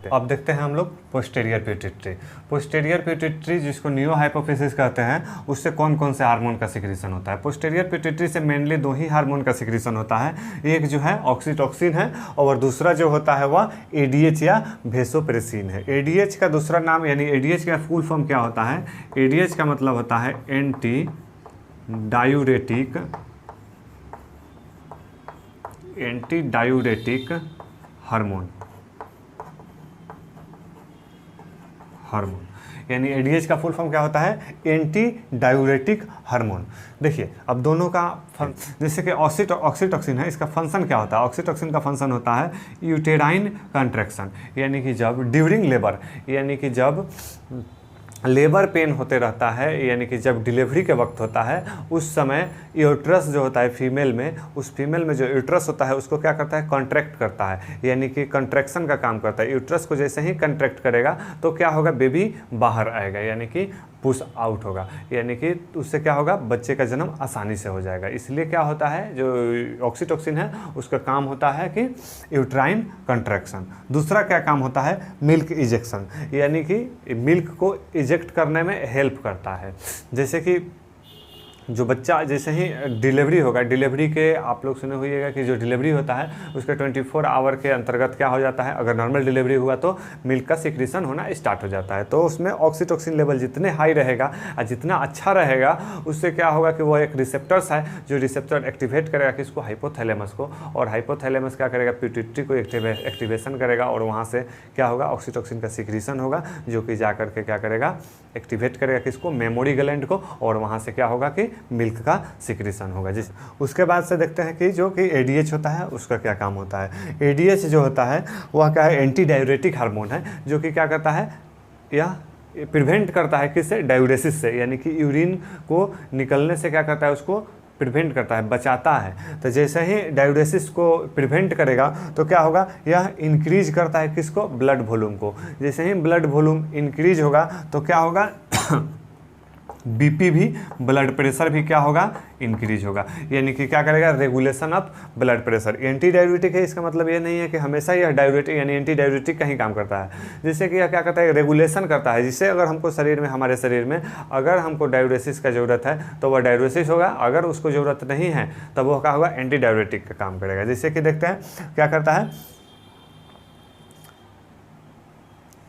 हैं। अब देखते हैं हम लोग पोस्टीरियर पिट्यूटरी। पोस्टीरियर पिट्यूटरी जिसको नियो हाइपोफिसिस कहते हैं, उससे कौन कौन से हार्मोन का सिक्रीशन होता है। पोस्टीरियर पिट्यूटरी से मेनली दो ही हार्मोन का सिक्रीशन होता है, एक जो है ऑक्सीटोसिन है और दूसरा जो होता है वह एडीएच या वेसोप्रेसिन है। एडीएच का दूसरा नाम यानी एडीएच का फुल फॉर्म क्या होता है, एडीएच का मतलब होता है एंटी डायूरेटिक हार्मोन यानी एडीएच का फुल फॉर्म क्या होता है, एंटी डायूरेटिक हार्मोन। देखिए अब दोनों का जैसे कि ऑक्सीटोसिन है, इसका फंक्शन क्या होता है, ऑक्सीटोसिन का फंक्शन होता है यूटेराइन कंट्रैक्शन, यानी कि जब ड्यूरिंग लेबर, यानी कि जब लेबर पेन होते रहता है, यानी कि जब डिलीवरी के वक्त होता है उस समय यूट्रस जो होता है फीमेल में, उस फीमेल में जो यूट्रस होता है उसको क्या करता है, कॉन्ट्रैक्ट करता है, यानी कि कंट्रैक्शन का काम करता है। यूट्रस को जैसे ही कॉन्ट्रैक्ट करेगा तो क्या होगा, बेबी बाहर आएगा, यानी कि पुश आउट होगा, यानी कि उससे क्या होगा, बच्चे का जन्म आसानी से हो जाएगा। इसलिए क्या होता है, जो ऑक्सीटोसिन है उसका काम होता है कि यूट्राइन कंट्रैक्शन। दूसरा क्या काम होता है, मिल्क इजेक्शन, यानी कि मिल्क को इजेक्ट करने में हेल्प करता है। जैसे कि जो बच्चा जैसे ही डिलीवरी होगा, डिलीवरी के आप लोग सुने होइएगा कि जो डिलीवरी होता है उसके 24 आवर के अंतर्गत क्या हो जाता है, अगर नॉर्मल डिलीवरी हुआ तो मिल्क का सिक्रीशन होना स्टार्ट हो जाता है। तो उसमें ऑक्सीटोसिन लेवल जितने हाई रहेगा और जितना अच्छा रहेगा, उससे क्या होगा कि वो एक रिसेप्टर्स है जो रिसेप्टर एक्टिवेट करेगा किसको, हाइपोथैलेमस को, और हाइपोथैलेमस क्या करेगा, पिट्यूटरी को एक्टिवेशन करेगा और वहाँ से क्या होगा, ऑक्सीटोसिन का सिक्रीशन होगा जो कि जा करके क्या करेगा, एक्टिवेट करेगा किसको, मेमोरी ग्लैंड को, और वहाँ से क्या होगा कि मिल्क का सिक्रीशन होगा। जिस उसके बाद से देखते हैं कि जो कि एडीएच होता है उसका क्या काम होता है। एडीएच जो होता है वह क्या है, एंटी डायूरेटिक हार्मोन है जो कि क्या करता है, यह प्रिवेंट करता है किससे, डायूरेसिस से, यानी कि यूरिन को निकलने से क्या करता है, उसको प्रिवेंट करता है, बचाता है। तो जैसे ही डायूरेसिस को प्रिवेंट करेगा तो क्या होगा, यह इंक्रीज करता है किसको, ब्लड वॉल्यूम को। जैसे ही ब्लड वॉल्यूम इंक्रीज होगा तो क्या होगा, बीपी भी, ब्लड प्रेशर भी क्या होगा, इंक्रीज होगा, यानी कि क्या करेगा, regulation of blood pressure. Anti diuretic है, इसका मतलब ये नहीं है कि हमेशा यह डायूरेटिक यानी एंटी डायूरेटिक का ही काम करता है, जिससे कि यह क्या करता है, रेगुलेशन करता है, जिससे अगर हमको शरीर में, हमारे शरीर में अगर हमको डायूरेसिस का ज़रूरत है तो वह डायूरेसिस होगा, अगर उसको ज़रूरत नहीं है तब वह क्या होगा, एंटी डायूरेटिक का काम करेगा। जैसे कि देखते हैं क्या करता है,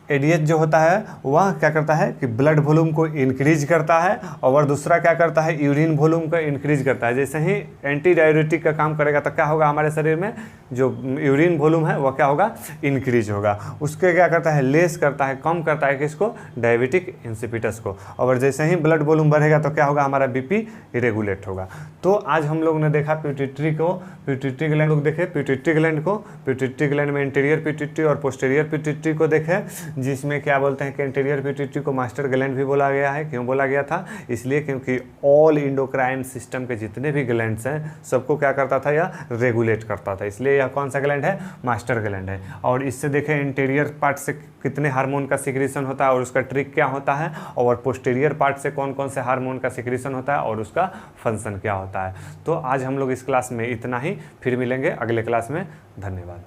एडीएच जो होता है वह क्या करता है कि ब्लड वॉल्यूम को इंक्रीज करता है, और दूसरा क्या करता है, यूरिन वॉल्यूम को इंक्रीज करता है। जैसे ही एंटी डायूरेटिक का काम करेगा तो क्या होगा, हमारे शरीर में जो यूरिन वॉल्यूम है वह क्या होगा, इंक्रीज होगा। उसके क्या करता है, लेस करता है, कम करता है किसको, डायबिटिक इंसिपिटस को। और जैसे ही ब्लड वॉल्यूम बढ़ेगा तो क्या होगा, हमारा बीपी रेगुलेट होगा। तो आज हम लोग ने देखा पिट्यूटरी को, पिट्यूटरी ग्लैंड लोग देखे, पिट्यूटरी ग्लैंड को, पिट्यूटरी ग्लैंड में इंटीरियर पिट्यूटरी और पोस्टीरियर पिट्यूटरी को देखे, जिसमें क्या बोलते हैं कि इंटीरियर पिट्यूटरी को मास्टर ग्लैंड भी बोला गया है। क्यों बोला गया था, इसलिए क्योंकि ऑल इंडोक्राइन सिस्टम के जितने भी ग्लैंड्स हैं सबको क्या करता था, या रेगुलेट करता था, इसलिए यह कौन सा ग्लैंड है, मास्टर ग्लैंड है। और इससे देखें इंटीरियर पार्ट से कितने हार्मोन का सिक्रीशन होता है और उसका ट्रिक क्या होता है, और पोस्टीरियर पार्ट से कौन कौन से हार्मोन का सिक्रीशन होता है और उसका फंक्शन क्या होता है। तो आज हम लोग इस क्लास में इतना ही, फिर मिलेंगे अगले क्लास में। धन्यवाद।